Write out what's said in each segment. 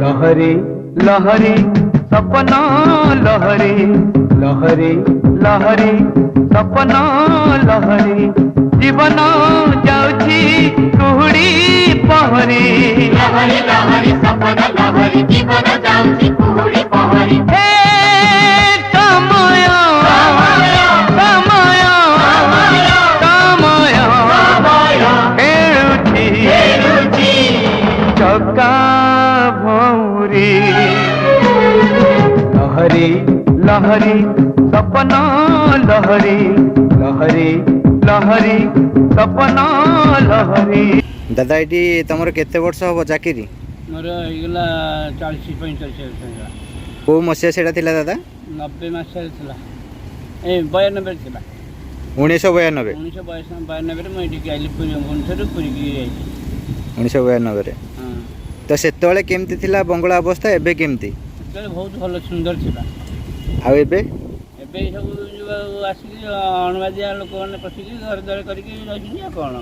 लहरी लहरी सपना लहरी लहरी लहरी सपना लहरी जीवन जाऊची कुहुड़ी पहरी लहरी लहरी सपना लहरी जीवन जाऊची कुहुड़ी पहरी हे समय समय समय खेलुची चका भौरी लहरी लहरी सपना लहरी लहरी लहरी सपना लहरी। दादा ये तुम केते वर्ष हम चाकरी मोर होगा 40-45 वर्ष को मसीहा से दादा 90 मसीह था ए 92 था 1992 1992 मुझे आइली भुवनेश्वर पुरी 1992 तो से केमती थिला बंगला अवस्था एबे केमती बहुत भल सुंदर था आ एबे सब आसिक अणुवादिया लोक मैंने पशिक घर द्वार करके कौन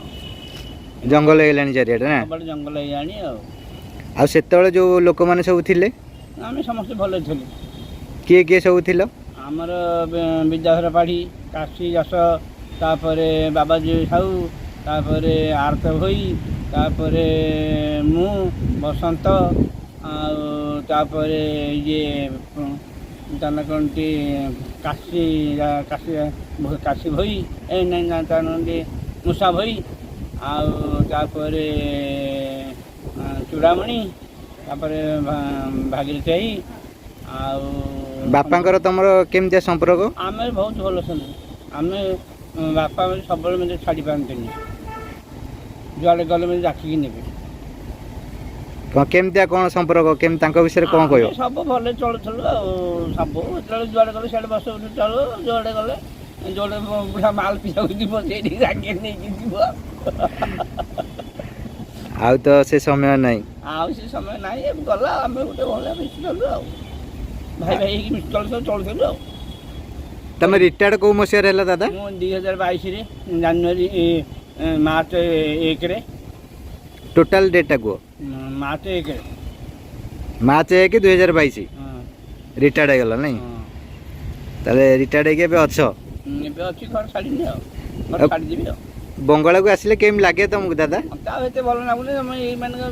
जंगल है चारिआडे ना बड़े जंगल आ से जो लोक मैंने सब थिले आम समस्त भल थे किए किए सब थिल आमर विद्याधर पाढ़ी काशी यश तापर बाबाजी साहू तापर आरत भई तापर मु बसंत तापर ये ताना कौनटी काशी काशी काशी भई ए नहीं मूषा भई आपर चूड़ामणि तापर भागीरथी आई बापांकर तुम केमती संपर्क आम बहुत भल सन आम बापा सब मतलब छाड़ी पारती जुआड़े गले मतलब डाकिकी ने केमती कौन संपर्क केम विषय कौन कह सब भल चलुल सब जो जुआड़े गले सियाड़े बस चल जुआड़े गले जोड़े बुढ़ा माल पीछा रागे नहीं आउ तो से समय नहीं आउ से समय नहीं गला आम गोटे भले मिस चलु भाई भाई मिस चलु तुम रिटायर्ड कौ मसीह दादा मु 2022 जनवरी मार्च 1 रे टोटाल डेटा को मार्च 1 मार्च 1 2022 रिटायर्ड हो गला नहीं ताले रिटायर्ड के अच्छ ଏବେ ଅଛି ଘର ଛାଡ଼ିନି ଆଉ ଘର ଛାଡ଼ିଦେବି ଆଉ बंगला को आसिले केम लागे तुमको दादा एते भल लाଗୁନି ତମେ ଏଇ ମାନଙ୍କ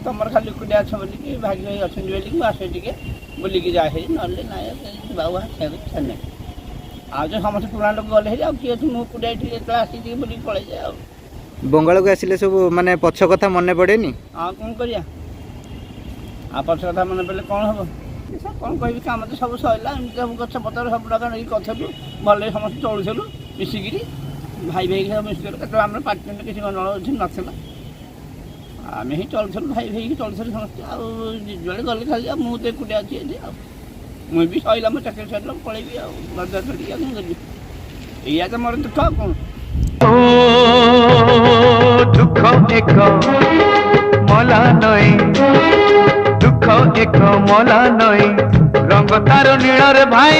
ତମର ଖାଲି ଏକୁଟିଆ ଅଛ ବୋଲିକି ଭାଗି ଭାଇ ଅଛନ୍ତି ବୋଲିକି ମୁଁ ଆସେ ଟିକେ ବୁଲିକି ଯାଏ ହେରି ନହେଲେ ନାଇଁ ବାବୁ ଇଚ୍ଛା ନାହିଁ ଆଉ ଯେଉଁ ସମସ୍ତେ ପୁରୁଣା ଲୋକ ଗଲେ ହେରି ଆଉ କିଏ ଅଛି ମୁଁ ଏକୁଟିଆ ଟିକେ ଯେତେବେଳେ ଆସି ଟିକେ ବୁଲିକି ପଳେଇଯାଏ ଆଉ बंगाल को आसिले सब माने पछ कथा मन पड़ेनी हाँ कौन करिया आ पछ कथा मन पड़े कौन हम कौन कह कम तो सब सरला एमती सब गछ पतर सब प्रकार नहीं कथलु भले समस्त चलुलु मिसिकी भाई भाई सब मिसिक आम पार्टी किसी गणना नाला आम ही चलुलु भाई भाई चलुलु समस्त आड़े गले खाली मुझे एकुटिया अच्छी मुझे सरला मो चाकरी सरला पलैबी आजार करी या तो मोर दुख कौन दुख एक मला नई दुख एक मला नई रंग तार नील रे भाई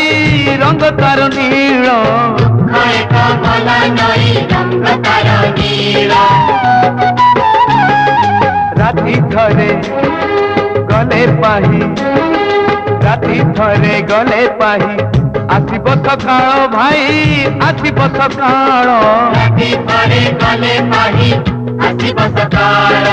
रंग तार नील दुख एक मला नई रंग तार नील राति थरे गले पाही राति थरे गले पाही आसिब सकाळ भाई आसिब सकाळ राति थरे गले पाही आसिब सकाळ